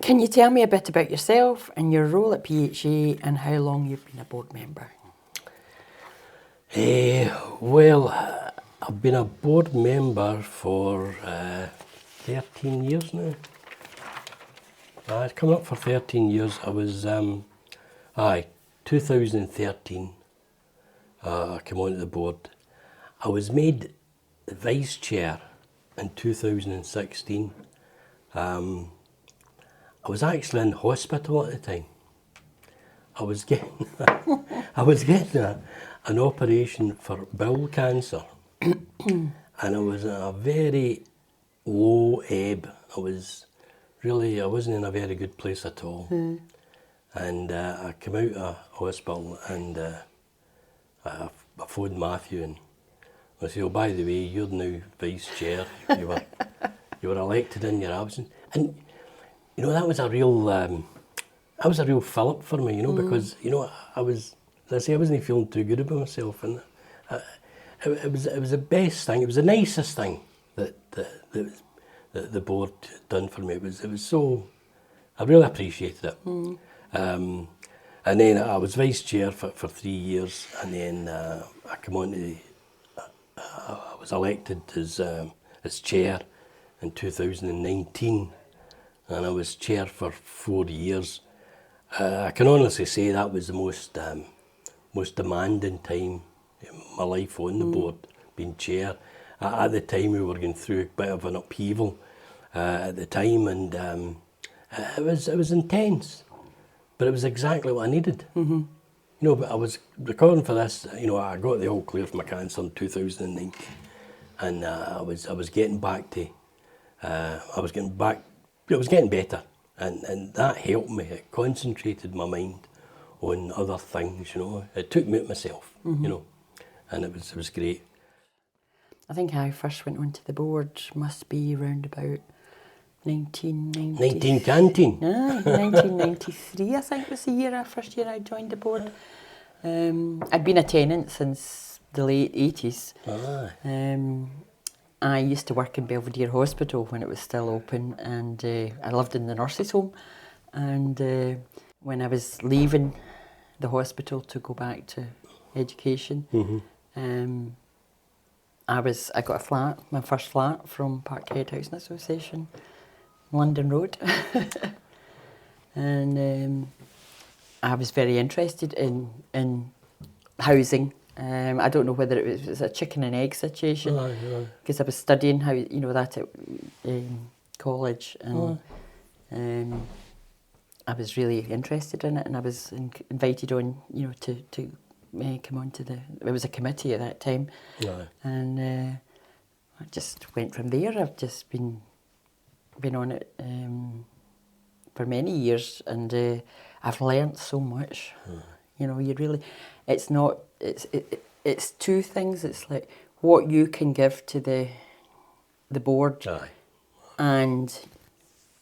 Can you tell me a bit about yourself and your role at PHA and how long you've been a board member? Well, I've been a board member for 13 years now. It's coming up for 13 years. I was, 2013, I came onto the board. I was made vice chair in 2016. I was actually in hospital at the time. I was getting, an operation for bowel cancer, and I was in a very low ebb. I wasn't in a very good place at all. And I came out of hospital, and I phoned Matthew, and I said, "Oh, by the way, you're now vice chair. You were elected in your absence." And you know, that was a real fillip for me, you know, because, you know, I wasn't feeling too good about myself, and it was the best thing. It was the nicest thing that the board done for me. It was so, I really appreciated it. And then I was vice chair for 3 years, and then I came on to I was elected as chair in 2019. And I was chair for 4 years. I can honestly say that was the most demanding time in my life on the board, being chair. At the time, we were going through a bit of an upheaval at the time, and it was intense, but it was exactly what I needed. You know, but I was recording for this. You know, I got the all clear for my cancer in 2019, and I was getting back to. It was getting better, and that helped me. It concentrated my mind on other things, you know. It took me out myself, you know, and it was great. I think I first went onto the board must be around about 1990. 19 canteen. 1993, I think was the first year I joined the board. I'd been a tenant since the late 80s. I used to work in Belvedere Hospital when it was still open, and I lived in the nurses' home. And when I was leaving the hospital to go back to education, I got a flat, my first flat from Parkhead Housing Association, London Road, and I was very interested in housing. I don't know whether it was a chicken and egg situation, because I was studying how, you know, that at college, and I was really interested in it, and I was invited on, you know, to come on to it was a committee at that time, and I just went from there. I've just been on it for many years, and I've learnt so much. You know, you really, it's two things. It's like what you can give to the board and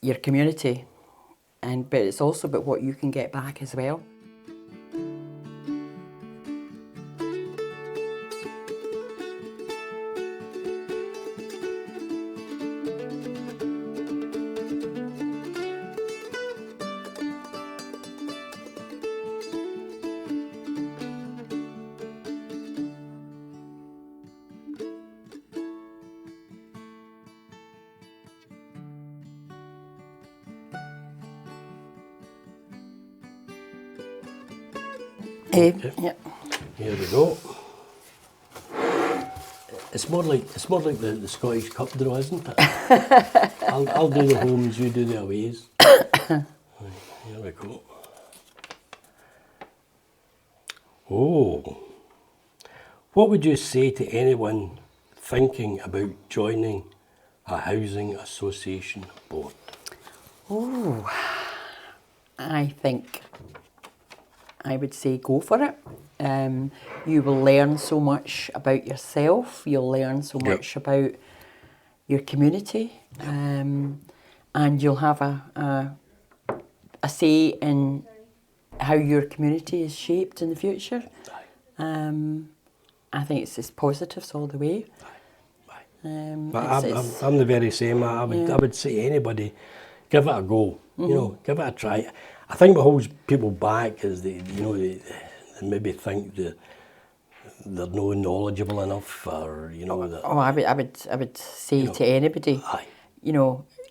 your community, but it's also about what you can get back as well. Yeah. Here we go. It's more like the Scottish Cup draw, isn't it? I'll do the homes, you do the aways. Right, here we go. Oh, what would you say to anyone thinking about joining a housing association board? Oh, I think I would say go for it. You will learn so much about yourself, you'll learn so much about your community, and you'll have a say in how your community is shaped in the future. I think it's positives all the way. I'm the very same. I would say anybody give it a go. You know, give it a try. I think what holds people back is they maybe think they're not knowledgeable enough, or I would say to anybody, aye.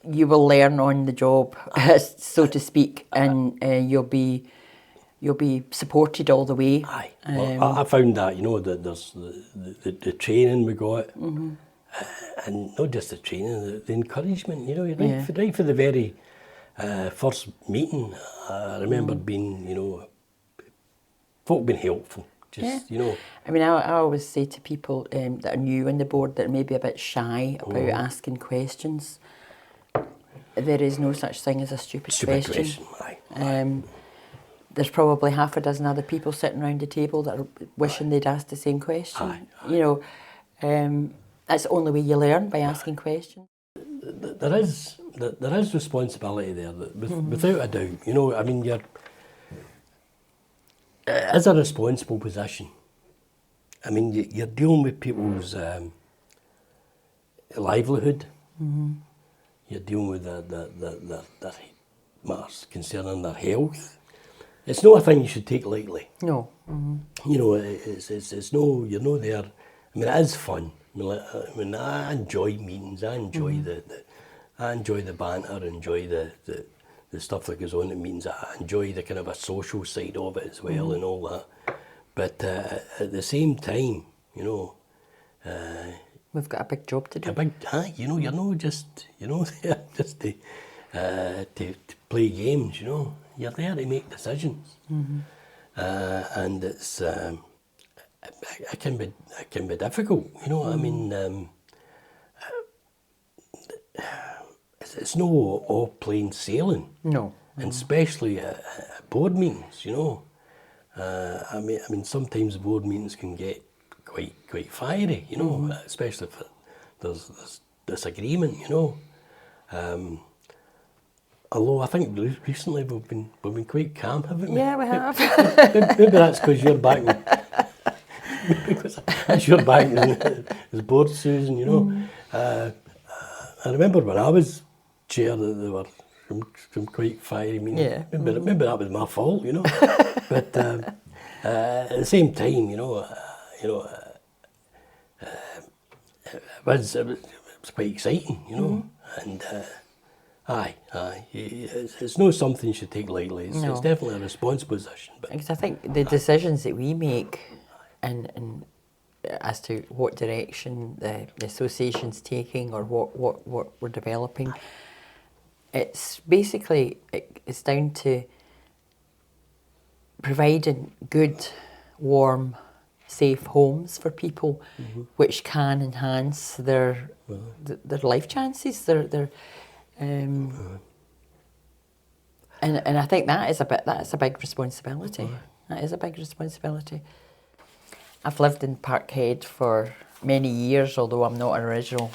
You will learn on the job, so to speak, and you'll be supported all the way. Aye. Well, I found that, that there's the training we got, and not just the training, the encouragement, right for the very first meeting. I remember being, folk being helpful. Just, I mean, I always say to people that are new on the board that are maybe a bit shy about asking questions, there is no such thing as a stupid question. Aye. There's probably half a dozen other people sitting around the table that are wishing they'd asked the same question. That's the only way you learn, by asking questions. There is responsibility there, without a doubt. I mean, it is a responsible position. I mean, you're dealing with people's livelihood. You're dealing with their matters concerning their health. It's not a thing you should take lightly. No. It's no, you're not there. I mean, it is fun. I mean, I enjoy meetings. I enjoy the banter. I enjoy the stuff that goes on at meetings. I enjoy the kind of a social side of it as well, and all that. But at the same time, we've got a big job to do. You're not just, there just to play games. You're there to make decisions, and it's it can be difficult. I mean, it's no all plain sailing. No, and especially at board meetings. I mean, sometimes board meetings can get quite fiery. Especially if there's disagreement. Although I think recently we've been quite calm, haven't we? Yeah, we have. Maybe that's because you're back. Because that's your back as board, Susan. I remember when I was chair that they were some quite fiery. I mean, maybe that was my fault, But at the same time, it was quite exciting, and. Aye. It's not something you should take lightly. It's definitely a responsible position. Because I think the decisions that we make, and as to what direction the association's taking or what we're developing, it's basically it's down to providing good, warm, safe homes for people, which can enhance their life chances. And I think that's a big responsibility. That is a big responsibility. I've lived in Parkhead for many years, although I'm not an original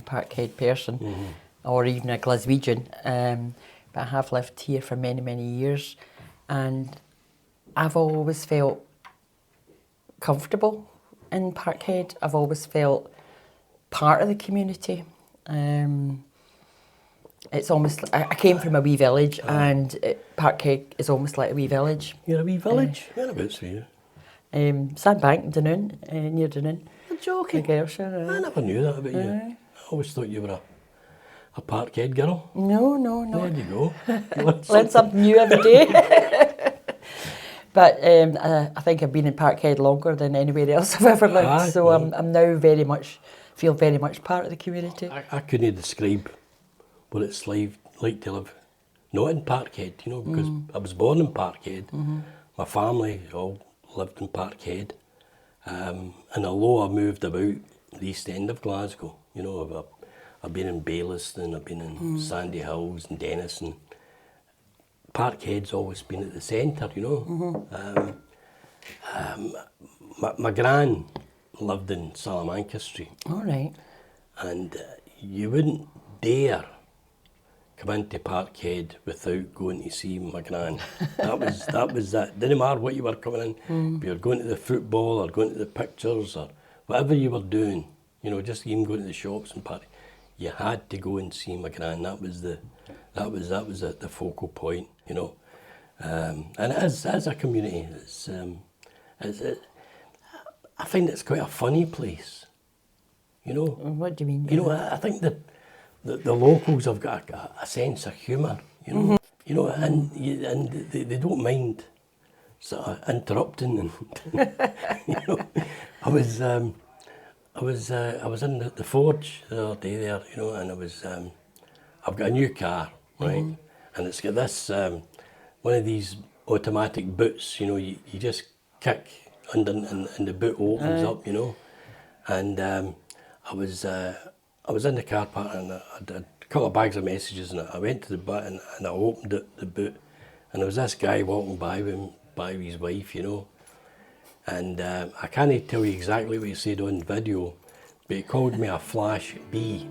Parkhead person or even a Glaswegian. But I have lived here for many years, and I've always felt comfortable in Parkhead. I've always felt part of the community. It's almost, I came from a wee village, and Parkhead is almost like a wee village. You're a wee village? Whereabouts were you? Sandbank, Dunoon, near Dunoon. You're joking? Ayrshire, I never knew that about you. I always thought you were a Parkhead girl. No. There you go. Learn something new every day. But I think I've been in Parkhead longer than anywhere else I've ever lived, so I'm now feel very much part of the community. I couldn't describe what it's like to live not in Parkhead, because I was born in Parkhead. My family all lived in Parkhead, and although I moved about the east end of Glasgow, I've been in Baillieston, I've been in Sandy Hills and Denison. Parkhead's always been at the centre, my gran lived in Salamanca Street. All right. And you wouldn't dare come into Parkhead without going to see my gran. That was that. Didn't matter what you were coming in. If you were going to the football or going to the pictures or whatever you were doing, just even going to the shops and party, you had to go and see my gran. That was the focal point, you know. And as a community, I find it's quite a funny place, you know. What do you mean? You know, I think that the locals have got a sense of humour, you know. Mm-hmm. You know, and they don't mind sort of interrupting, and you know, I was in the forge the other day there, you know, and I've got a new car, right, and it's got this one of these automatic boots, you know, you just kick under and the boot opens up, you know, and I was in the car park and I had a couple of bags of messages, and I went to the button and I opened the boot, and there was this guy walking by with his wife, you know, and I can't tell you exactly what he said on video, but he called me a flash bee.